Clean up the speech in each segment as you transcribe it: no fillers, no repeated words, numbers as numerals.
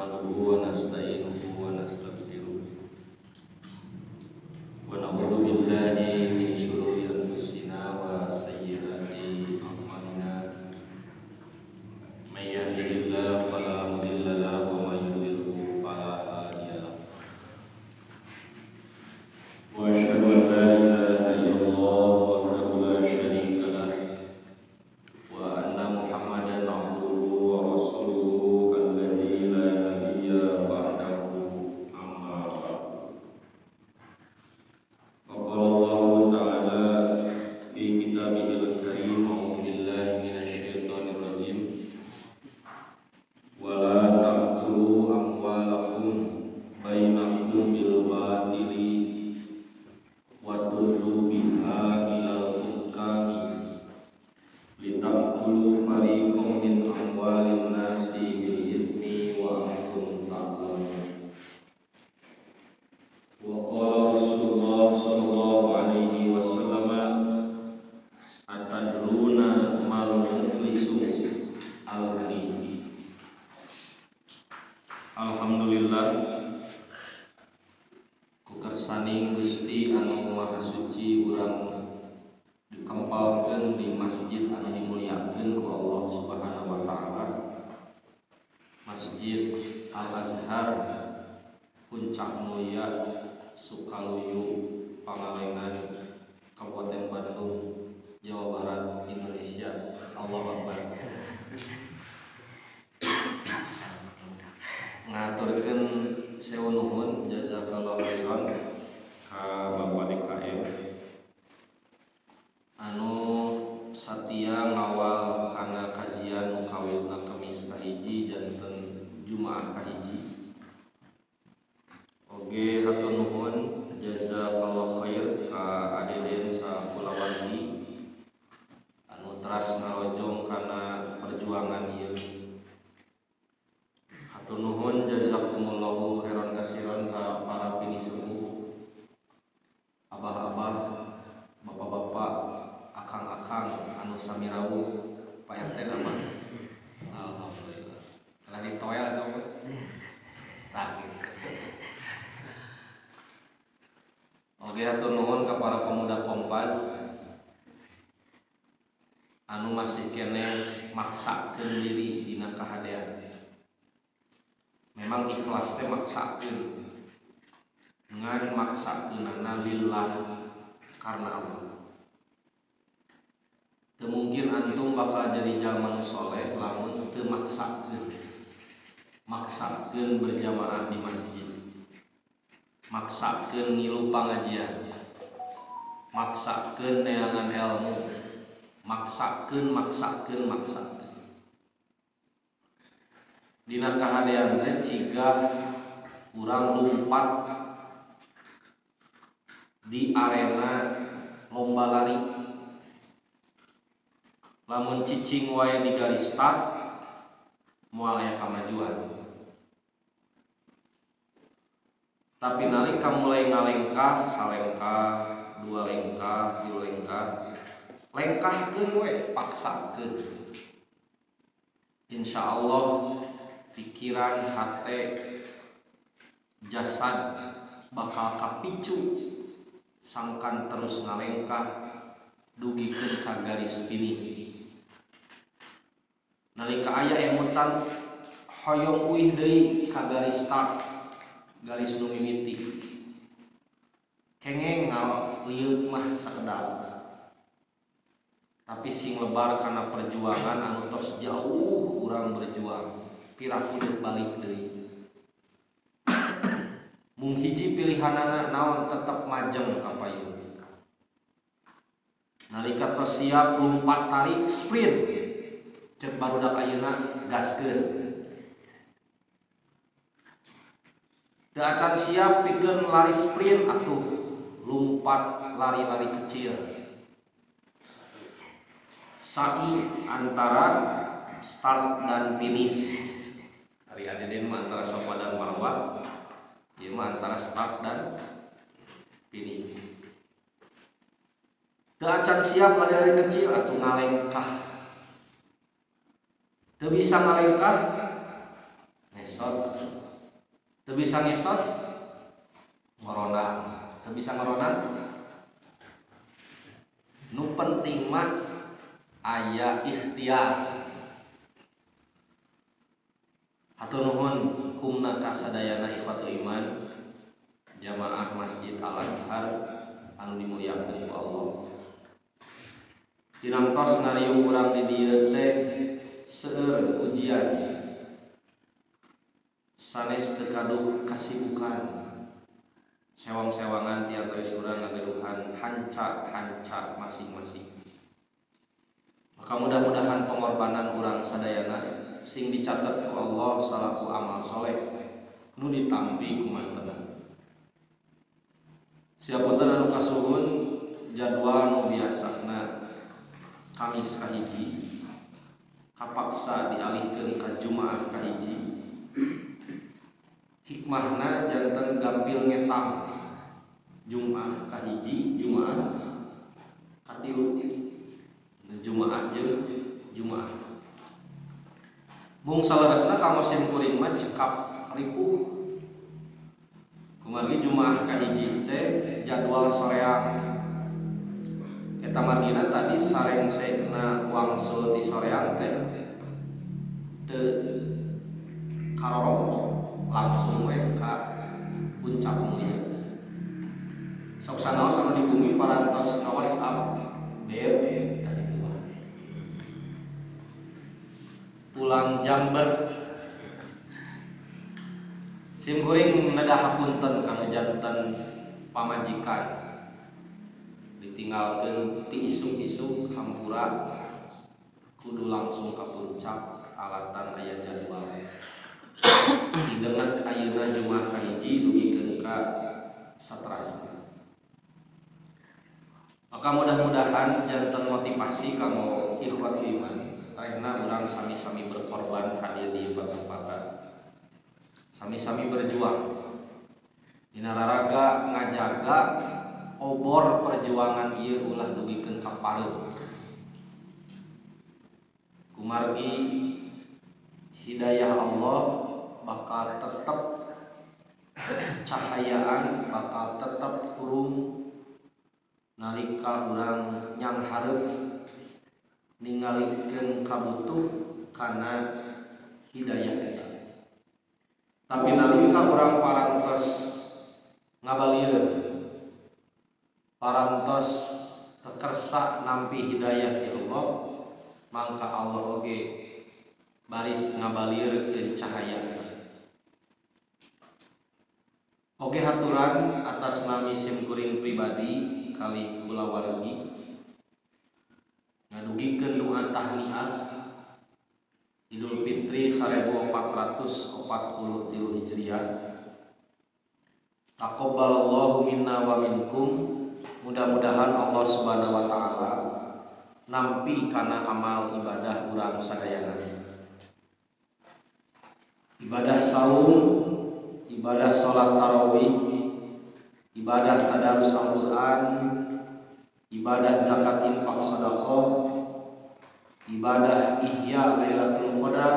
نحمده ونستعينه ونستغفره ونعوذ بالله من شرور أنفسنا وسيئات أعمالنا من يهده الله فلا مضل له ومن يضلل فلا هادي له وأشهد أن لا إله إلا الله وحده لا شريك له وأن محمدا عبده ورسوله الذي لا نبي بعده أما بعد وقال الله تعالى في كتابه الكريم أعوذ بالله من الشيطان الرجيم ولا تأكلوا أموالكم بينكم بالباطل وتدلوا بها إلى الحكام لتأكلوا فريقا من أموال الناس بالإثم وأنتم تعلمون وقال رسول الله صلى الله عليه وسلم أتدرون ما المفلس الغني. Alhamdulillah kukersani Gusti anu Maha Suci urang dikempalkeun di masjid anu dimuliakeun ku Allah Subhanahu wa taala, Masjid Al Azhar Puncak Mulia Sukaluyu Pangalengan Kabupaten Bandung Jawa Barat Indonesia. Allahu Akbar. Ngaturkeun sewu nuhun jazakallahu khairan ka Bapak DKM anu satia ngawal kana kajian nu kawitna Kamis kahiji janten Jumaah kahiji. Oge hatur nuhun jazakallahu khair ka Adeden sakulawargi anu teras ngarojong kana perjuangan ieu. Hatur nuhun jazakumullahu khairan katsiran ka para pinisuhu, abah-abah, bapak-bapak, akang-akang anu sami rawuh Pak RT nama. Alhamdulillah. Karena ditoel atau apa? Tah. Oke, hatur nuhun ka para pemuda Kompas anu masih kene maksakeun diri dina kahadean. Memang ikhlas teh maksakeun. Ngan maksakeunana lillah karena Allah. Teu mungkin antum bakal jadi jalma nu soleh lamun teu maksakeun. Maksakeun berjamaah di masjid. Maksakeun ngilu pangajian. Maksakeun neangan ilmu. Maksakeun. Dina kahadean teh cigah urang lumpat di arena lomba lari. Lamun cicing wae di garis start moal aya kamajuan. Tapi nalika mulai ngalengkah, salengkah, dua lengkah, tilu lengkah, lengkahkeun we, paksakeun. Insyaallah pikiran, hate, jasad bakal kapicu sangkan terus ngalengkah dugikeun ka garis finish. Nalika aya emutan hoyong uih deui ka garis start, garis nu mimiti. Kengeng lieu mah sakedap. Tapi sing lebar kana perjuangan anu tos jauh urang berjuang. Pirakudeuk balik deui. Mung hiji pilihanana naon tetep majeng ka payun. Nalika tos siap lompat tarik sprint, ceuk barudak ayeuna gaskeun. Teu acan siap pikeun lari sprint atuh lompat lari-lari kecil. Sa'i antara start dan finish. Hari Adeden mah antara Safa dan Marwah, ieu mah antara start dan finish. Teu acan siap lari-lari kecil atuh ngalengkah. Teu bisa ngalengkah, ngesot teu bisa ngesot ngoronan, teu bisa ngoronan. Nu penting mah aya ikhtiar. Hatur nuhun kumna kasadayana ikhwatul iman jamaah Masjid Al Azhar anu dimuliakeun ku Allah. Tinangtos ngariung urang di dieu teh seueur ujian sanes teu kaduh kasibukan sewang-sewangan tiap geus urang ngageruhan hanca masing-masing. Maka mudah-mudahan pengorbanan urang sadayana sing dicatat ku Allah salaku amal soleh nu ditampi ku mantenna. Siapunten anu kasuhun jadwal nu biasana Kamis kahiji kapaksa dialihkeun ka Jumaah kahiji. Hikmahna janten gampil ngetang Jumaah kahiji, Jumaah katilu, Jumaah jeung Jumaah. Mung salaresna ka musim kuring mah cekap ripuh. Kumargi Jumaah kahiji teh jadwal soreang. Eta margina tadi sarengsena wangsul ti soreang teh teu karorong langsung we ka puncak mulia. Sok sanaos anu di bumi parantos na WhatsApp BM tadi itu pulang Jamber sim kuring nadahapunten kana janten pamajikan ditinggalkeun ti isuk-isuk hampura kudu langsung ka puncak alatan aya jadwal. Didenget ayeuna Jumaah kahiji dugikeun ka saterasna. Maka mudah-mudahan janten motivasi kanggo ikhwatul iman karena orang sami-sami berkorban hadir di tempat-tempat, sami-sami berjuang dina raraga ngajaga obor perjuangan ieu ulah dugikeun ka pareu. Kumargi hidayah Allah bakal tetep cahayaan, bakal tetep kurung nalika urang nyang hareup ningalikeun kabutuh kana hidayah eta. Tapi nalika urang parantos ngabalieur, parantos tekersa nampi hidayah ti Allah, mangka Allah oge baris ngabalieureun cahaya. Oge haturan atas nami sim kuring pribadi kali kula wargi ngadugikeun doa tahniah Idul Fitri 1443 Hijriah. Taqabbalallahu minna wa minkum. Mudah-mudahan Allah Subhanahu wa taala nampi kana amal ibadah urang sadayana. Ibadah saum, ibadah salat tarawih, ibadah tadarus Al-Qur'an, ibadah zakat infak sedekah, ibadah ihya lailatul qadar,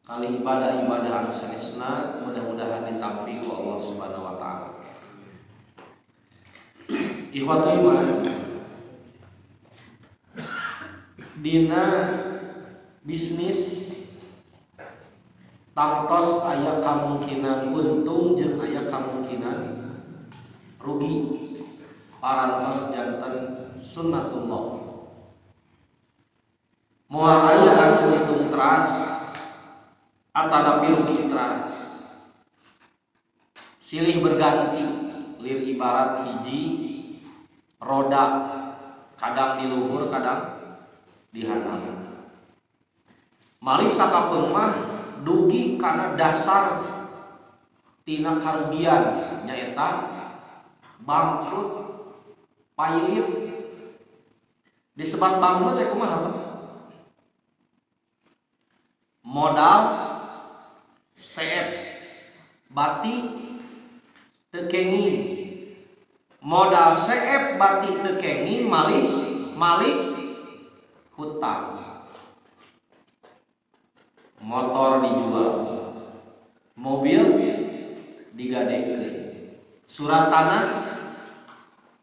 kali ibadah-ibadah anu sanesna mudah-mudahan ditampi ku Allah Subhanahu wa taala. Ikhwatul iman, dina bisnis tangtos aya kemungkinan untung jeung aya kemungkinan rugi. Parantos janten sunnatullah. Moal aya anu untung teras atanapi rugi teras. Silih berganti, lir ibarat hiji roda, kadang di luhur kadang di handap. Mali sakapeung mah dugi karena dasar tina karugian nyaeta bangkrut, pailit. Disebut bangkrut teh kumaha? Modal seep bati teu kenging, modal seep bati teu kenging malih hutang. Motor dijual, mobil digadekeun, surat tanah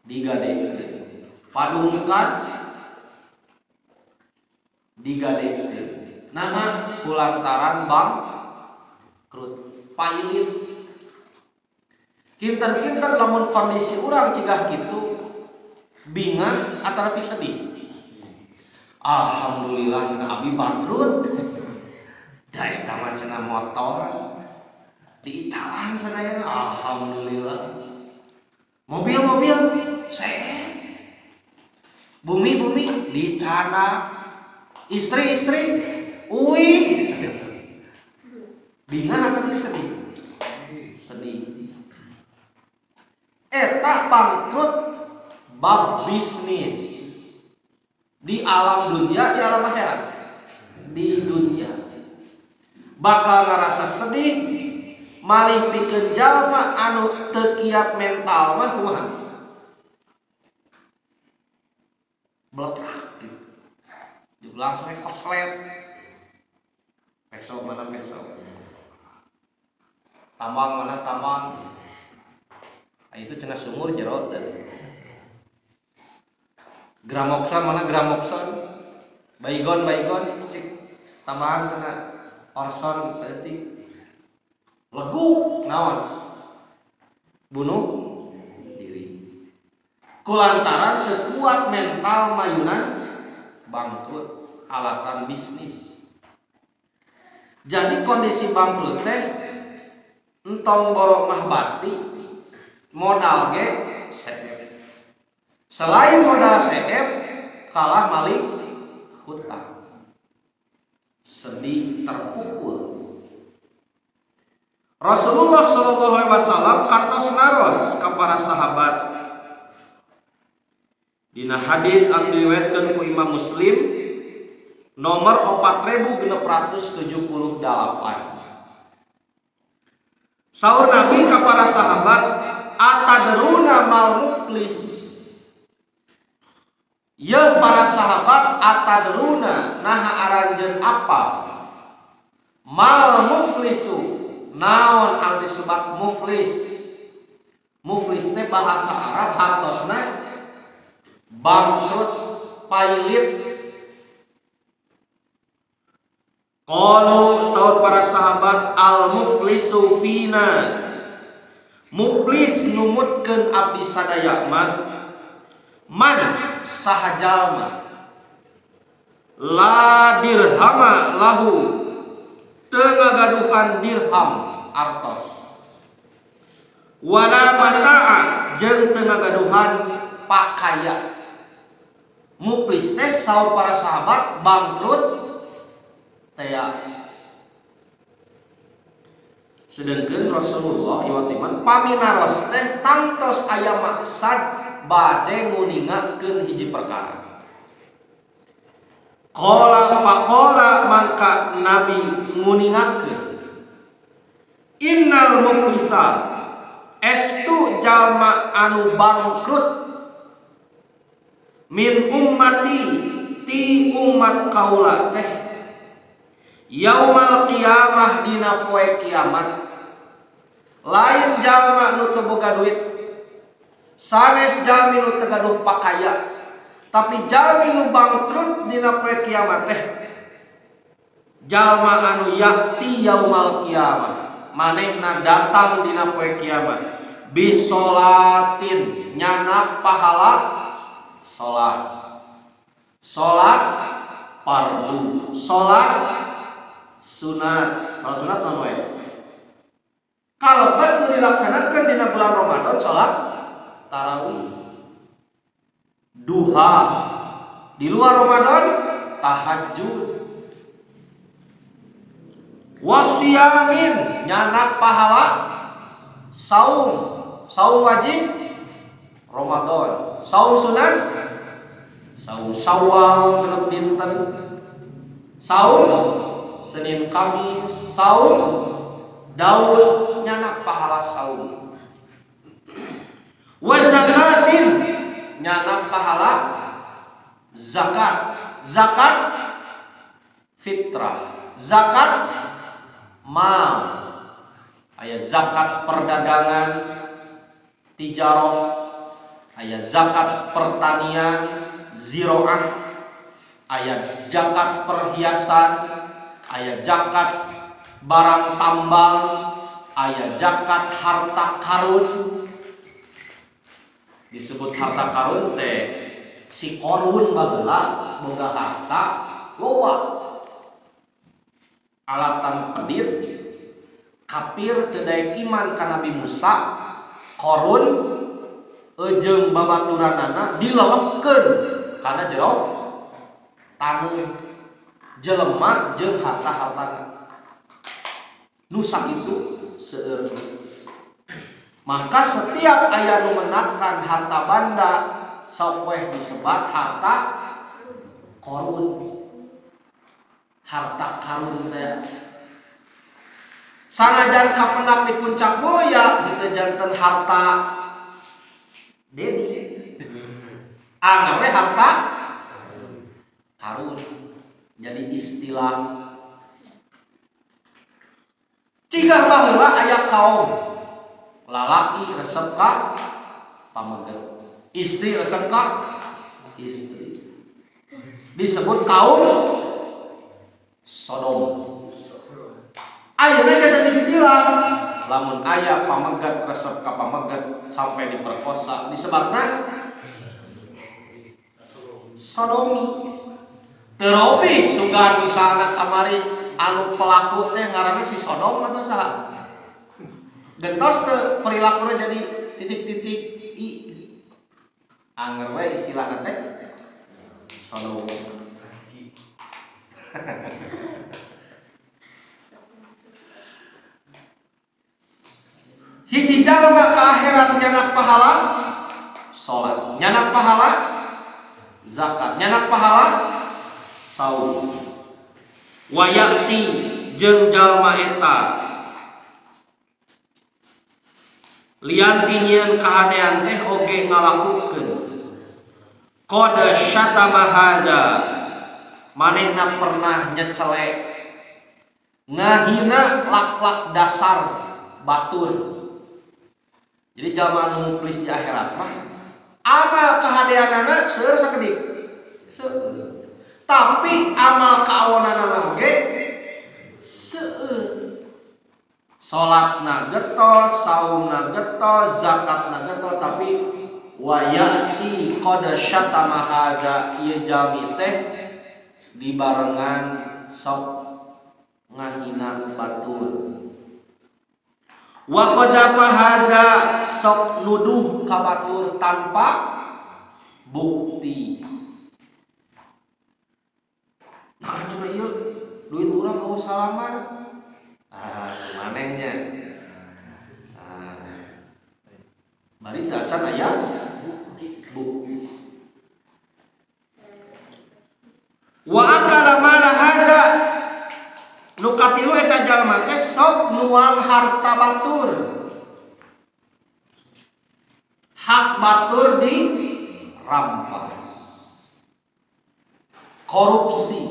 digadekeun, padungkan digadekeun. Nah, kulantaran bangkrut, pailit. Kinten-kinten lamun kondisi urang cigah kitu bingung atau lebih sedih. Alhamdulillah cenah abi bangkrut. Da eta mah cenah motor diicalan sadayana, alhamdulillah. Mobil sehat. Bumi dicana. Istri uih. Bingung atau lebih sedih? Sedih. Eta bangkrut bab bisnis. Di alam dunia, di alam akhirat. Di dunia bakal ngerasa sedih, malih pikeun jalma anu teu kiat mental mah kumaha? Bletrak gitu. Langsung koslet. Peso mana peso. Tambang mana tambang. Itu cenah sumur jero teh. Gramokson mana gramokson. Baygon cek tambahan cenah orson saeutik. Legu naon? Bunuh diri. Kulantaran teu kuat mental mayunan bangkrut alatan bisnis. Jadi kondisi bangkrut teh entong borok mah bati modal ge seep. Selain modal seep kalah malih hutang. Sedih terpukul. Rasulullah sallallahu alaihi wasallam kantos naros ka para sahabat. Dina hadis anu diriwayatkeun ku Imam Muslim nomor 4678. Saur Nabi ka para sahabat, atadruna mal muflis. Ya para sahabat, atadruna naha aranjeun apa? Mal muflisu, naon anu disebut muflis. Muflis teh bahasa Arab hartosna bangkrut, pailit. Qalu saur para sahabat, al muflisu fina. Muflis numutkeun abdi sadaya mah man sahajalma la dirhama lahu teu ngagaduhan dirham artos, wala mata'a jeung teu ngagaduhan pakaya. Muflis teh saur para sahabat bangkrut teh. Sedengkeun Rasulullah iwatiman paminaros teh tangtos aya maksad bade nguningakeun hiji perkara. Qala faqala mangka Nabi nguningakeun, innal muflisa estu jalma anu bangkrut min ummati ti umat kaula teh yaumal qiyamah dina poe kiamat. Lain jalma nu teu boga duit, sanes jalmi nu teu gaduh pakaya, tapi jalmi nu bangkrut dina poe kiamat teh jalma anu yakti yaumal qiyamah, manehna datang dina poe kiamat bisolatin nyana pahala salat. Salat fardu, salat sunat. Salat sunat naon wae? Kalau nu dilaksanakeun dina bulan Ramadan salat tarawih, duha. Di luar Ramadan tahajud. Wasiyamin nyana pahala saum. Saum wajib Ramadan. Saum sunat saum Syawal genep dinten. Saum Senin Kamis. Saum Daud nyana pahala saum. Wa zakatin nyana pahala zakat. Zakat fitrah, zakat mal. aya zakat perdagangan tijarah, aya zakat pertanian ziraah, aya zakat perhiasan, aya zakat barang tambang, aya zakat harta karun. Disebut harta karun teh si korun bageula boga harta loba, alatan pedir kafir teu daek iman ka Nabi Musa, korun jeung babaturanana dilelepkeun kana jero taneuh jelema jeung harta-hartana nu sakitu seueur. Maka setiap aya nu menakan harta banda sok we disebat harta korun, harta karun teh. Sanajan kapenak di puncak boya henteu janten harta dedi, anggawe harta karun. Jadi istilah cigar baheula aya kaum lalaki resep ka pameget, istri resep ka istri, disebut kaum Sodom. Ayeuna jadi istilah lamun aya pamegat resep ka pamegat sampai diperkosa disebutna sodomi. Terobi sugan misalna kamari anu pelaku teh ngaranna si Sodom atau saha. Gentos teu perilakuna jadi titik-titik i. Anger we istilahna teh Sodom. Hiji jalma ka akhirat nyanak pahala salat, nyanak pahala zakat, nyanak pahala saum. Wayati jeung jalma eta lianti nyieun kahadean teh oge ngalakukeun qad syatama hada, manehna pernah nyecele ngahina lak-lak dasar batur. Jadi jalma nu muklis di akhirat mah amal kahadeanana seueur sakedik seueur, tapi amal kaawonanana oge seueur. Salatna getol, saumna getol, zakatna getol, tapi wayati qad syatama hada, ieu jalmi teh dibarengan sok ngahina batur. Wa qadhafa hada, sok nuduh ka batur tanpa bukti. Nah, cuma ieu duit urang mau salaman. Manehnya. Bari teu acan aya bukti. Wa akala mana hada, nu katilu eta jalma teh sok nuang harta batur. Hak batur dirampas. Korupsi,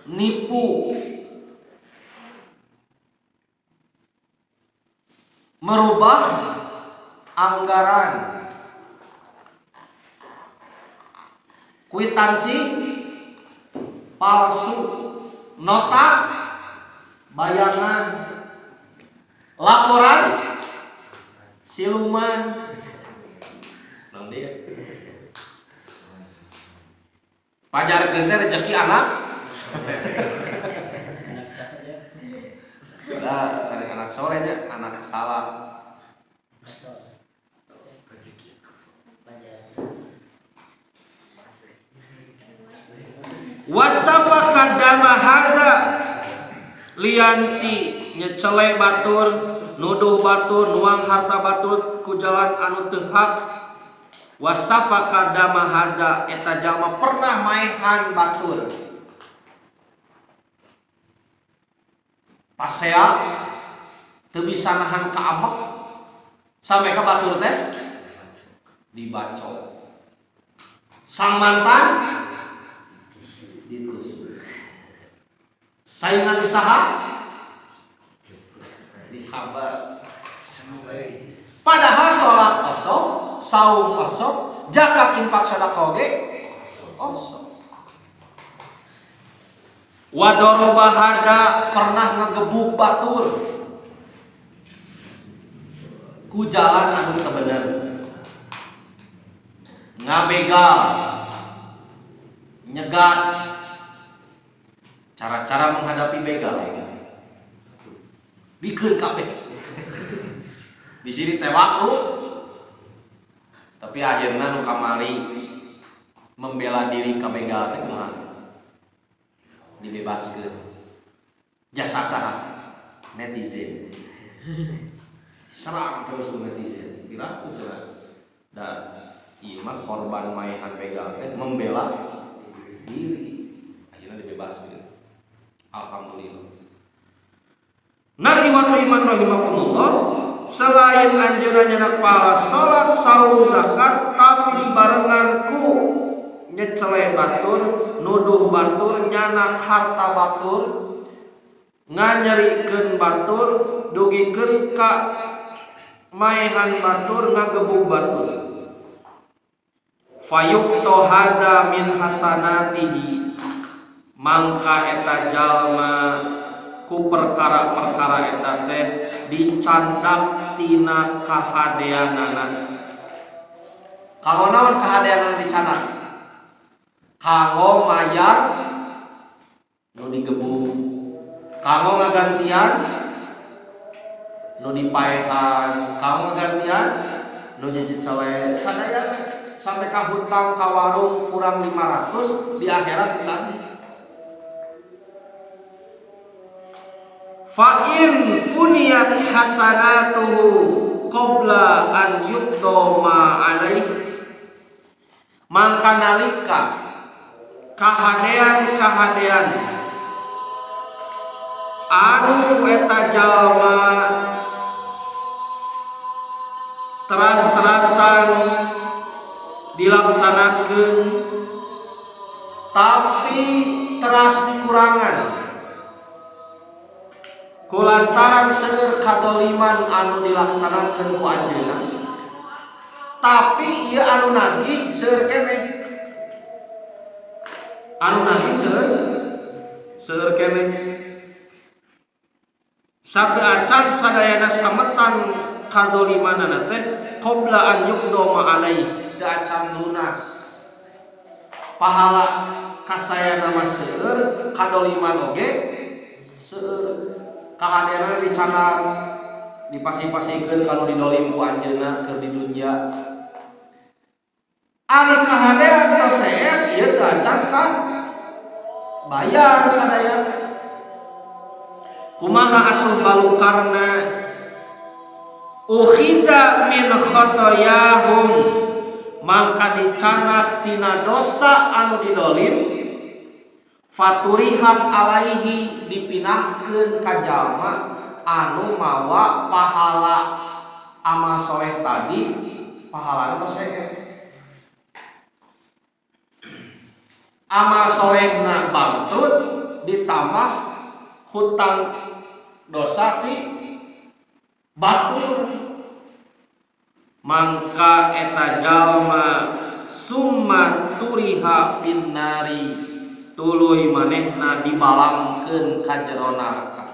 nipu, merubah anggaran, kwitansi palsu, nota bayangan, laporan siluman. Pajar genter rezeki anak. Nah, cari anak solehnya, anak salah. Wasafa kadama hada, lianti nyecele batur, nuduh batur, nuang harta batur ku jalan anu teu hak. Wasafa kadama hada, eta jalma pernah maehan batur. Pasea teu bisa nahan ka amek sampai ka batur teh dibacok. Sang mantan ditusuk. Saingan usaha Jadi sabar. Padahal sholat osok, saum osok, zakat infak sedekah ge osok. Wadoroba hada pernah ngegebuk batur ku jalan anu sebenar, ngabegal, nyegat, cara-cara menghadapi begal, dikeun kabeh. Di sini teh waktu, tapi akhirnya nu kamari membela diri ka begal teh kumaha? Dibebaskeun. Jasa saha? Netizen. Serang terus ku netizen. Kira cenah. Dan ieu mah korban maehan begal teh membela diri. Akhirnya dibebaskeun. Alhamdulillah. Nah, iman rahimakumullah, selain anjeunna nyenak pahala salat, saum, zakat, tapi dibarengan ku nyecele batur, nuduh batur, nyanak harta batur, nganyerikeun batur, dugikeun ka maehan batur, ngagebug batur. Fayuqto hada min hasanatihi, mangka eta jalma ku perkara-perkara eta teh dicandak tina kahadeanana. Kanggo naon kahadeanana dicandak? Kanggo mayar nu digebuk, kanggo ngagantian nu dipaehan, kanggo ngagantian nu jejecele sadayana sampai ka hutang ka warung kurang 500 di akhirat ditagih. Fa in funiyat hasanatuhu qabla an yuqdama alaih, mangka nalika kahadean anu ku eta jalma teras-terasan dilaksanakeun tapi teras dikurangan kulantaran seueur kadoliman anu dilaksanakeun ku anjeunna, tapi ieu anu nagih seueur keneh, anu nagih seueur keneh, sateu acan sadayana sametan kadolimanana teh qabla an yuqdama alaih, teu acan lunas pahala kasayana mah seueur, kadoliman oge seueur. Kahadeanna dicandak dipasi-pasikeun kalau didolim ku anjeunna keur di dunya. Ari kahadean tos seueur ieu teu acan ka bayar sadayana. Kumaha atuh balukarna? Ukhida min khotoyahum, mangka dicandak tina dosa anu didolim. Faturihat alaihi, dipinahkeun ka jalma anu mawa pahala amal soleh tadi, pahalana tos seueur. Amal solehna bangkrut ditambah hutang dosa ti batur, mangka eta jalma summa turiha finnari, tuluy manehna dibalangkeun ka jero neraka.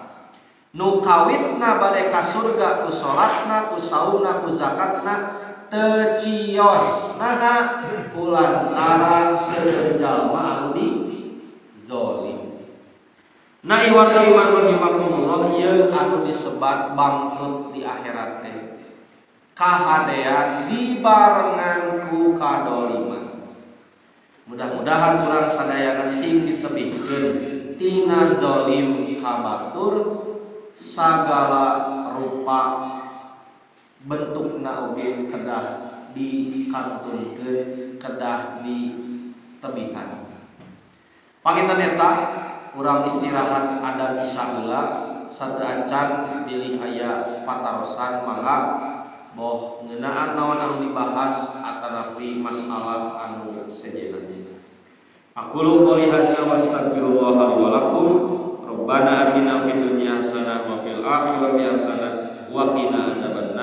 Nu kawitna bade ka surga ku salatna, ku saumna, ku zakatna teu cios naha kulantaran seueur jalma anu dizolim. Na iwan iman rahimakumullah, ieu anu disebat bangkrut di akhirat teh kahadean dibarengan ku kadoliman. Mudah-mudahan urang sadayana sing ditebihkeun tina zalim ka batur sagala rupa bentukna oge kedah dikantunkeun, kedah ditebihan. Panginten eta urang istirahat ada isya heula, sateu acan bilih aya patarosan mangga boh ngeunaan naon anu dibahas atanapi masalah anu sejenna. Aqulu qouli hadza wa astaghfirullah li wa lakum. Rabbana atina fid dunya hasanah wa fil akhirati hasanah wa qina adzabannar.